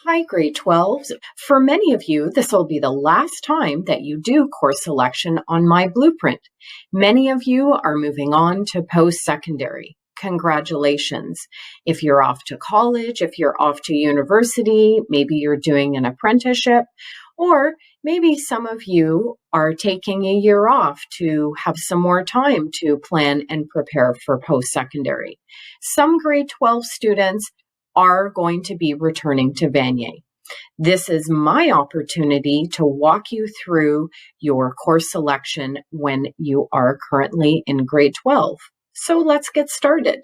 Hi, grade 12s. For many of you, this will be the last time that you do course selection on MyBluePrint. Many of you are moving on to post-secondary. Congratulations. If you're off to college, if you're off to university, maybe you're doing an apprenticeship, or maybe some of you are taking a year off to have some more time to plan and prepare for post-secondary. Some grade 12 students are going to be returning to Vanier. This is my opportunity to walk you through your course selection when you are currently in grade 12. So let's get started.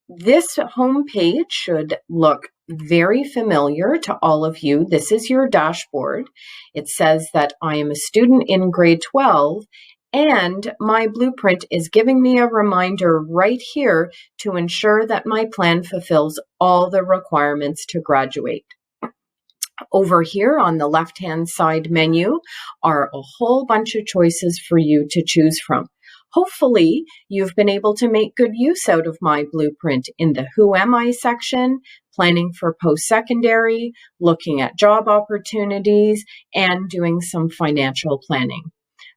This home page should look very familiar to all of you. This is your dashboard. It says that I am a student in grade 12, and MyBluePrint is giving me a reminder right here to ensure that my plan fulfills all the requirements to graduate. Over here on the left-hand side menu are a whole bunch of choices for you to choose from. Hopefully, you've been able to make good use out of MyBluePrint in the Who Am I section, planning for post-secondary, looking at job opportunities, and doing some financial planning.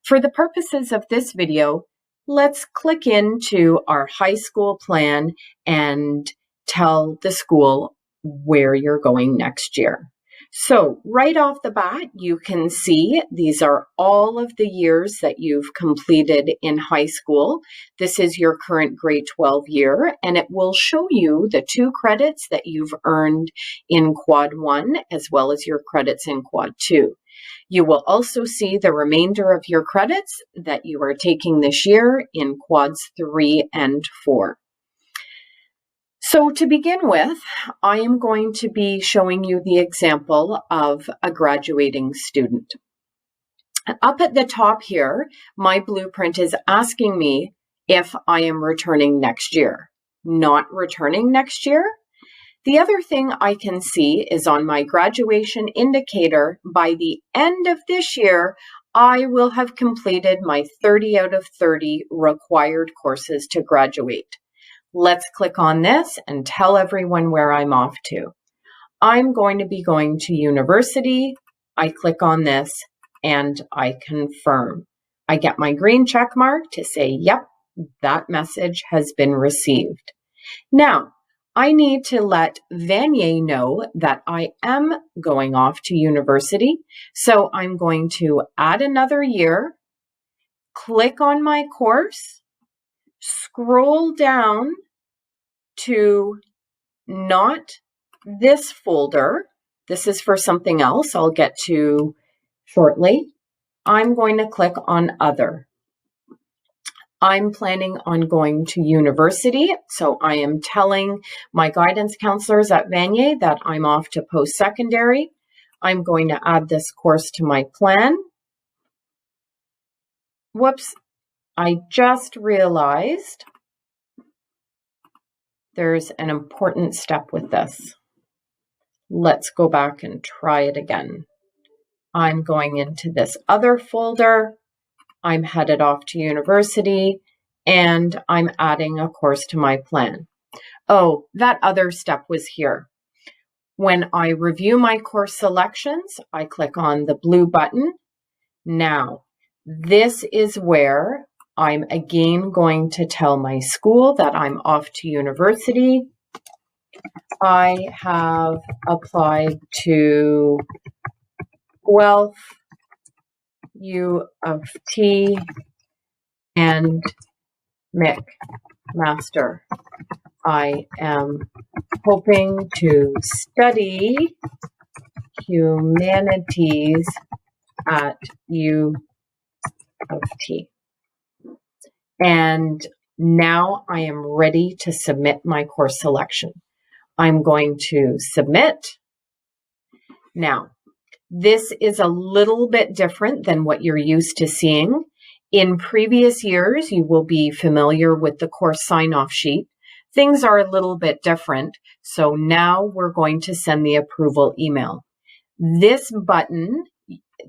For the purposes of this video, let's click into our high school plan and tell the school where you're going next year. So right off the bat, you can see these are all of the years that you've completed in high school. This is your current grade 12 year, and it will show you the 2 credits that you've earned in Quad 1 as well as your credits in Quad 2. You will also see the remainder of your credits that you are taking this year in Quads 3 and 4. So to begin with, I am going to be showing you the example of a graduating student. Up at the top here, MyBluePrint is asking me if I am returning next year. Not returning next year? The other thing I can see is on my graduation indicator, by the end of this year, I will have completed my 30 out of 30 required courses to graduate. Let's click on this and tell everyone where I'm off to. I'm going to be going to university. I click on this and I confirm. I get my green check mark to say, yep, that message has been received. Now, I need to let Vanier know that I am going off to university. So I'm going to add another year, click on my course, scroll down to not this folder. This is for something else I'll get to shortly. I'm going to click on Other. I'm planning on going to university, so I am telling my guidance counselors at Vanier that I'm off to post-secondary. I'm going to add this course to my plan. Whoops, I just realized there's an important step with this. Let's go back and try it again. I'm going into this other folder. I'm headed off to university, and I'm adding a course to my plan. Oh, that other step was here. When I review my course selections, I click on the blue button. Now, this is where I'm again going to tell my school that I'm off to university. I have applied to Guelph U of T and McMaster. I am hoping to study humanities at U of T. And now I am ready to submit my course selection. I'm going to submit. Now, this is a little bit different than what you're used to seeing. In previous years, you will be familiar with the course sign-off sheet. Things are a little bit different, so now we're going to send the approval email. This button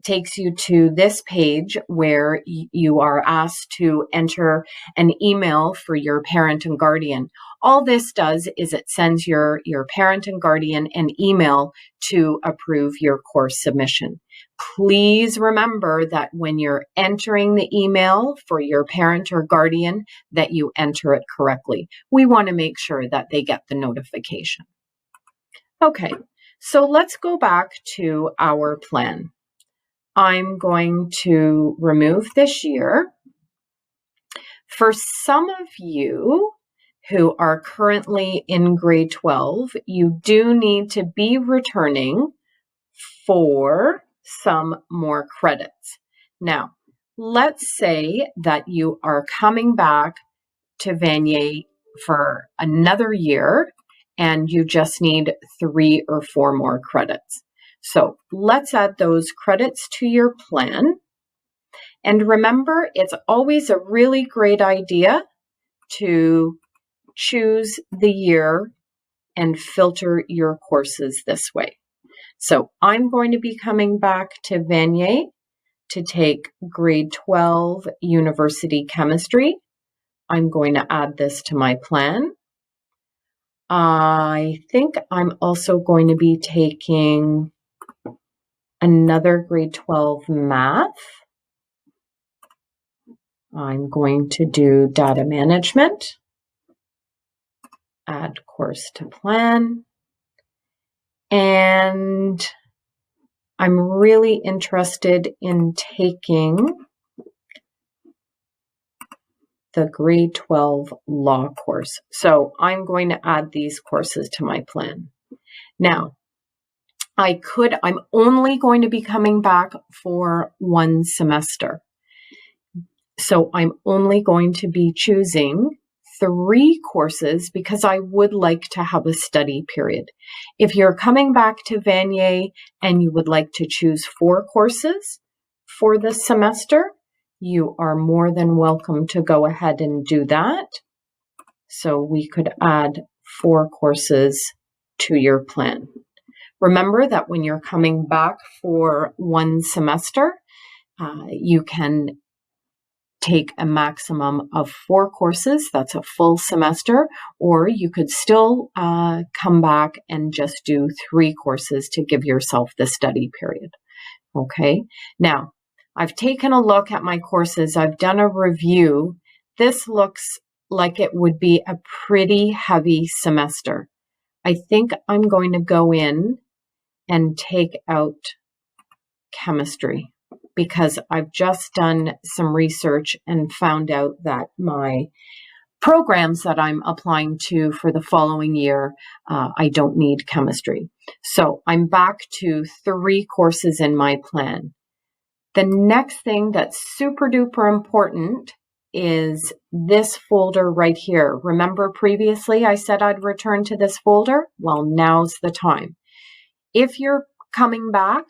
takes you to this page where you are asked to enter an email for your parent and guardian. All this does is it sends your parent and guardian an email to approve your course submission. Please remember that when you're entering the email for your parent or guardian, that you enter it correctly. We want to make sure that they get the notification. Okay, so let's go back to our plan. I'm going to remove this year. For some of you who are currently in grade 12, you do need to be returning for some more credits. Now, let's say that you are coming back to Vanier for another year and you just need 3 or 4 more credits. So let's add those credits to your plan. And remember, it's always a really great idea to choose the year and filter your courses this way. So I'm going to be coming back to Vanier to take grade 12 university chemistry. I'm going to add this to my plan. I think I'm also going to be taking another grade 12 math. I'm going to do data management. Add course to plan. And I'm really interested in taking the grade 12 law course. So I'm going to add these courses to my plan. Now, I'm only going to be coming back for 1 semester. So I'm only going to be choosing 3 courses because I would like to have a study period. If you're coming back to Vanier and you would like to choose 4 courses for this semester, you are more than welcome to go ahead and do that. So we could add 4 courses to your plan. Remember that when you're coming back for 1 semester, you can take a maximum of 4 courses. That's a full semester, or you could still come back and just do 3 courses to give yourself the study period. Okay, now I've taken a look at my courses. I've done a review. This looks like it would be a pretty heavy semester. I think I'm going to go in and take out chemistry because I've just done some research and found out that my programs that I'm applying to for the following year, I don't need chemistry. So I'm back to 3 courses in my plan. The next thing that's super duper important is this folder right here. Remember previously I said I'd return to this folder? Well, now's the time. If you're coming back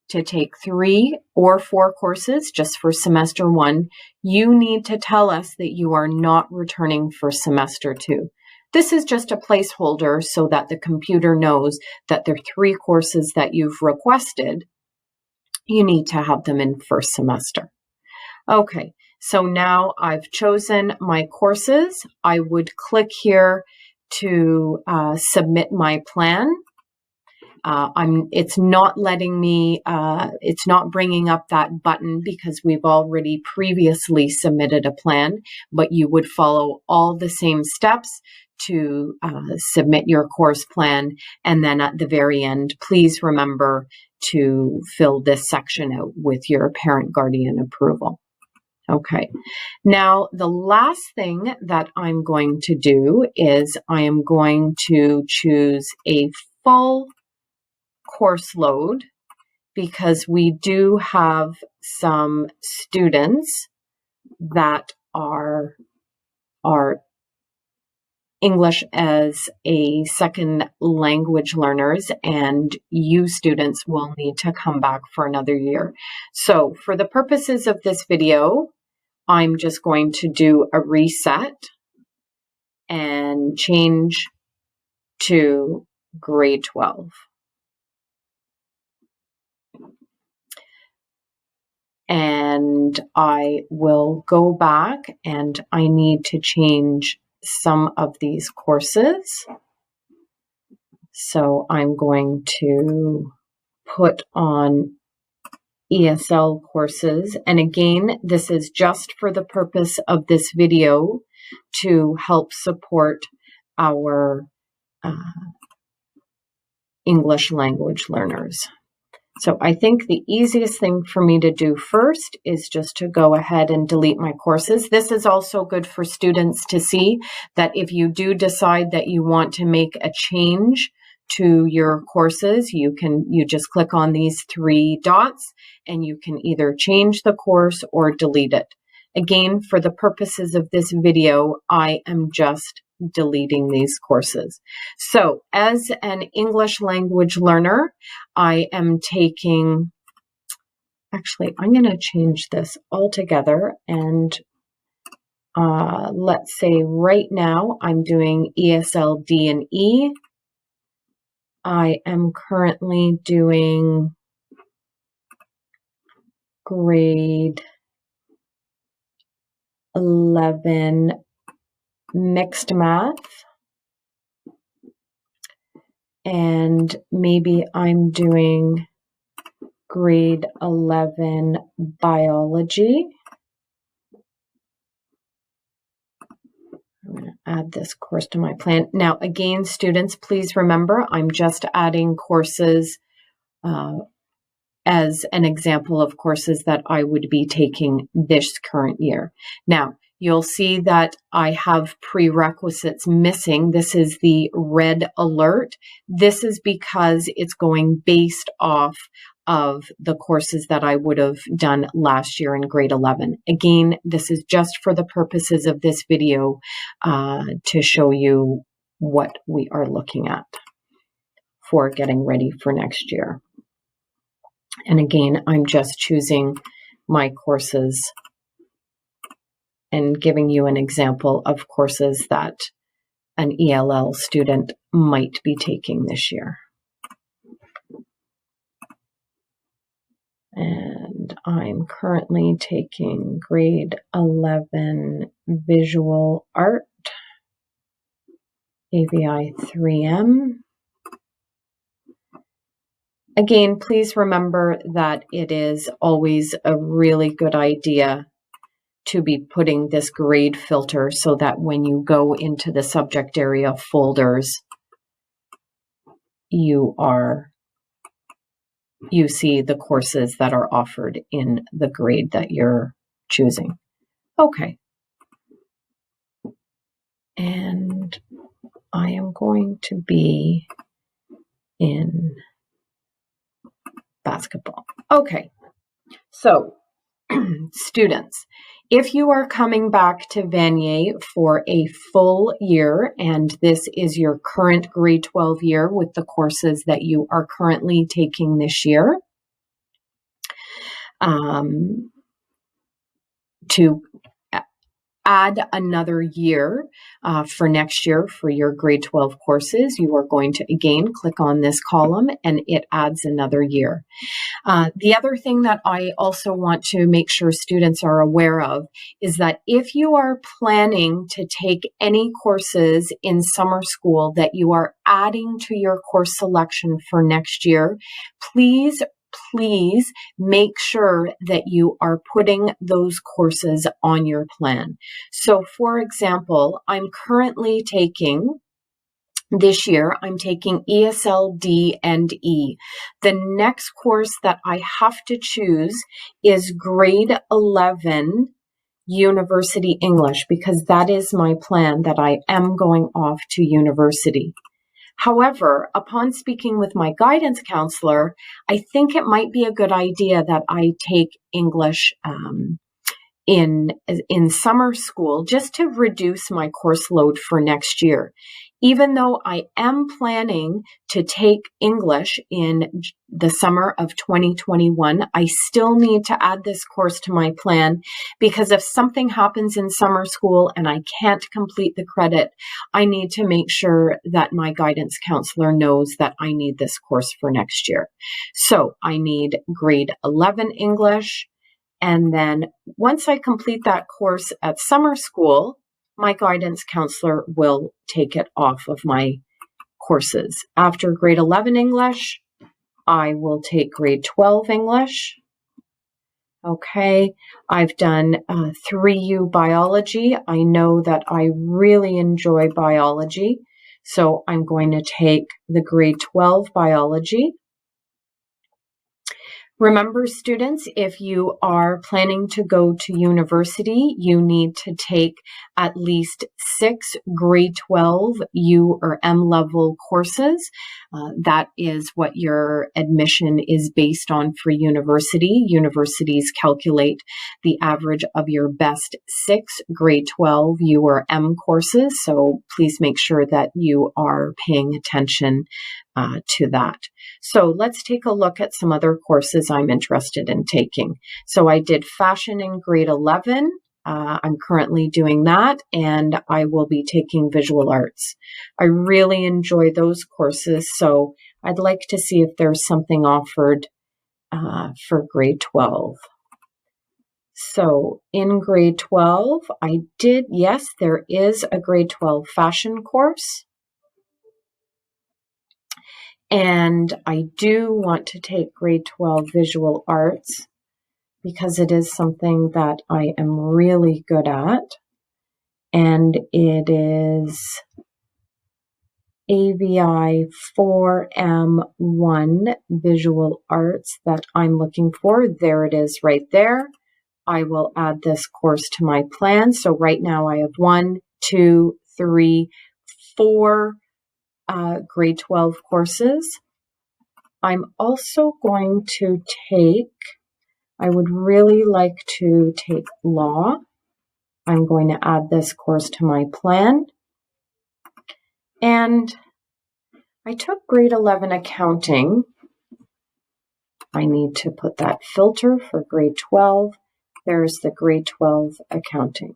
to take 3 or 4 courses just for semester 1, you need to tell us that you are not returning for semester 2. This is just a placeholder so that the computer knows that the 3 courses that you've requested, you need to have them in first semester. Okay, so now I've chosen my courses. I would click here to submit my plan. It's not letting me, it's not bringing up that button because we've already previously submitted a plan, but you would follow all the same steps to submit your course plan. And then at the very end, please remember to fill this section out with your parent guardian approval. Okay, now the last thing that I'm going to do is I am going to choose a full course load because we do have some students that are English as a second language learners, and you students will need to come back for another year. So for the purposes of this video, I'm just going to do a reset and change to grade 12. And I will go back and I need to change some of these courses. So I'm going to put on ESL courses. And again, this is just for the purpose of this video to help support our English language learners. So I think the easiest thing for me to do first is just to go ahead and delete my courses. This is also good for students to see that if you do decide that you want to make a change to your courses, you just click on these three dots and you can either change the course or delete it. Again, for the purposes of this video, I am just deleting these courses. So as an English language learner, I am taking, actually, I'm going to change this altogether, and let's say right now I'm doing ESL D and E. I am currently doing grade 11 mixed math, and maybe I'm doing grade 11 biology. I'm going to add this course to my plan. Now, again, students, please remember, I'm just adding courses as an example of courses that I would be taking this current year. Now, you'll see that I have prerequisites missing. This is the red alert. This is because it's going based off of the courses that I would have done last year in grade 11. Again, this is just for the purposes of this video to show you what we are looking at for getting ready for next year. And again, I'm just choosing my courses and giving you an example of courses that an ELL student might be taking this year. And I'm currently taking grade 11 visual art, AVI 3M. Again, please remember that it is always a really good idea to be putting this grade filter so that when you go into the subject area folders, you see the courses that are offered in the grade that you're choosing. Okay. And I am going to be in basketball. Okay. So, students, if you are coming back to Vanier for a full year, and this is your current grade 12 year with the courses that you are currently taking this year, to add another year for next year for your grade 12 courses, you are going to again click on this column and it adds another year. The other thing that I also want to make sure students are aware of is that if you are planning to take any courses in summer school that you are adding to your course selection for next year, please make sure that you are putting those courses on your plan. So for example, I'm currently taking this year, I'm taking ESL D and E. The next course that I have to choose is grade 11 University English, because that is my plan that I am going off to university. However, upon speaking with my guidance counselor, I think it might be a good idea that I take English in summer school just to reduce my course load for next year. Even though I am planning to take English in the summer of 2021, I still need to add this course to my plan, because if something happens in summer school and I can't complete the credit, I need to make sure that my guidance counselor knows that I need this course for next year. So I need grade 11 English. And then once I complete that course at summer school, my guidance counselor will take it off of my courses. After grade 11 English, I will take grade 12 English. Okay, I've done 3U biology. I know that I really enjoy biology, so I'm going to take the grade 12 biology. Remember, students, if you are planning to go to university, you need to take at least 6 grade 12 U or M level courses. That is what your admission is based on for university. Universities calculate the average of your best 6 grade 12 U or M courses, so please make sure that you are paying attention to that. So let's take a look at some other courses I'm interested in taking. So I did fashion in grade 11. I'm currently doing that, and I will be taking visual arts. I really enjoy those courses, so I'd like to see if there's something offered for grade 12. So in grade 12, yes, there is a grade 12 fashion course. And I do want to take grade 12 visual arts because it is something that I am really good at. And it is AVI 4M1 visual arts that I'm looking for. There it is right there. I will add this course to my plan. So right now I have 1, 2, 3, 4 grade 12 courses. I'm also going to I would really like to take law. I'm going to add this course to my plan. And I took grade 11 accounting. I need to put that filter for grade 12. There's the grade 12 accounting.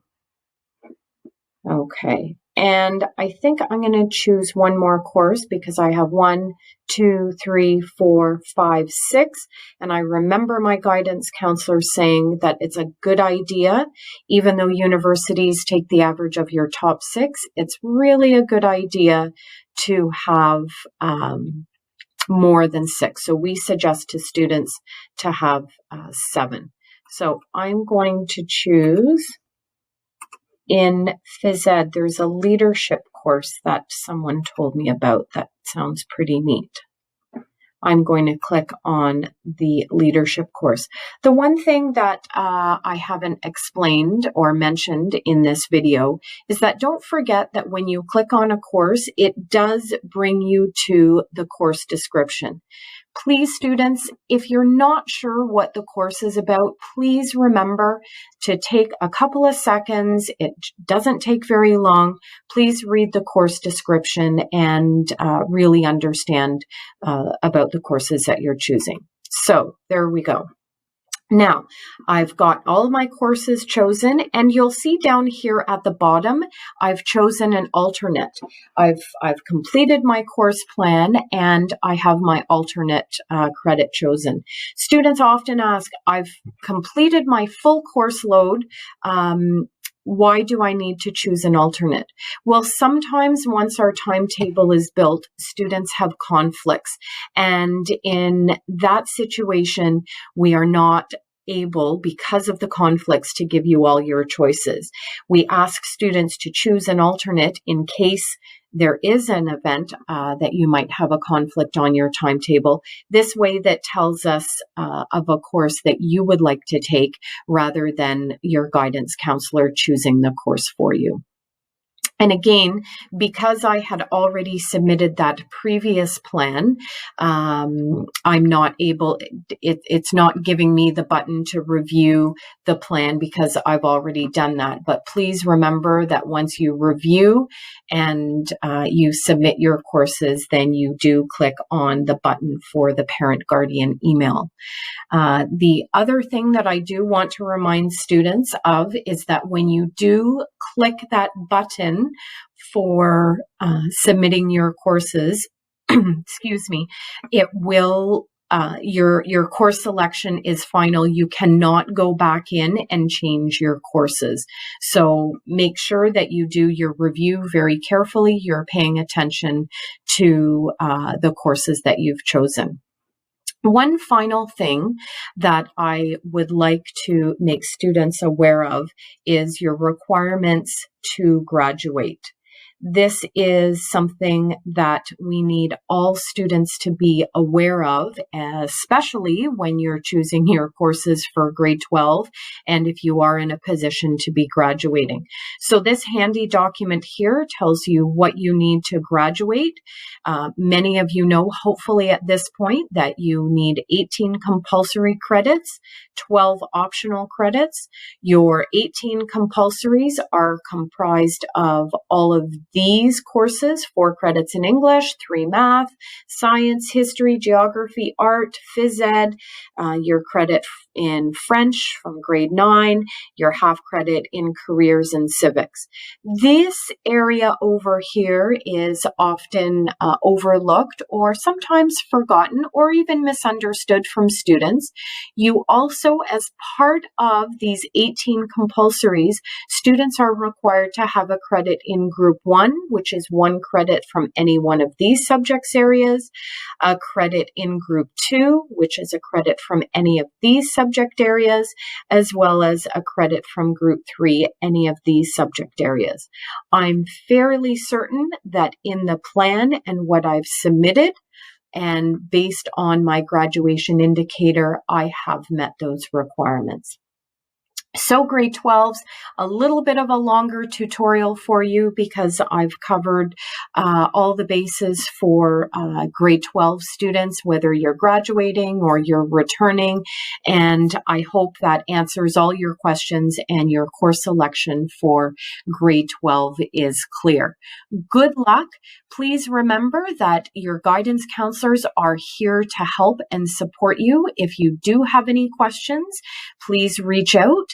Okay. And I think I'm going to choose one more course because I have 1, 2, 3, 4, 5, 6. And I remember my guidance counselor saying that it's a good idea, even though universities take the average of your top 6, it's really a good idea to have more than 6. So we suggest to students to have 7. So I'm going to choose. In phys ed, there's a leadership course that someone told me about that sounds pretty neat. I'm going to click on the leadership course. The one thing that I haven't explained or mentioned in this video is that don't forget that when you click on a course, it does bring you to the course description. Please, students, if you're not sure what the course is about, please remember to take a couple of seconds. It doesn't take very long. Please read the course description and really understand about the courses that you're choosing. So there we go. Now, I've got all my courses chosen, and you'll see down here at the bottom, I've chosen an alternate. I've completed my course plan, and I have my alternate credit chosen. Students often ask, I've completed my full course load, why do I need to choose an alternate? Well, sometimes once our timetable is built, students have conflicts. And in that situation, we are not able, because of the conflicts, to give you all your choices. We ask students to choose an alternate in case there is an event that you might have a conflict on your timetable. This way that tells us of a course that you would like to take rather than your guidance counselor choosing the course for you. And again, because I had already submitted that previous plan, I'm not able, it's not giving me the button to review the plan because I've already done that. But please remember that once you review and you submit your courses, then you do click on the button for the parent guardian email. The other thing that I do want to remind students of is that when you do click that button for submitting your courses, excuse me, it will Your course selection is final. You cannot go back in and change your courses. So make sure that you do your review very carefully. You're paying attention to the courses that you've chosen. One final thing that I would like to make students aware of is your requirements to graduate. This is something that we need all students to be aware of, especially when you're choosing your courses for grade 12 and if you are in a position to be graduating. So this handy document here tells you what you need to graduate. Many of you know, hopefully at this point, that you need 18 compulsory credits, 12 optional credits. Your 18 compulsories are comprised of all of these courses: 4 credits in English, 3 math, science, history, geography, art, phys ed, your credit in French from grade 9, your half credit in careers and civics. This area over here is often overlooked or sometimes forgotten or even misunderstood from students. You also, as part of these 18 compulsories, students are required to have a credit in Group 1, which is 1 credit from any one of these subjects areas, a credit in Group 2, which is a credit from any of these subject areas, as well as a credit from Group 3, any of these subject areas. I'm fairly certain that in the plan and what I've submitted, and based on my graduation indicator, I have met those requirements. So grade 12s, a little bit of a longer tutorial for you because I've covered all the bases for grade 12 students, whether you're graduating or you're returning. And I hope that answers all your questions and your course selection for grade 12 is clear. Good luck. Please remember that your guidance counselors are here to help and support you. If you do have any questions, please reach out.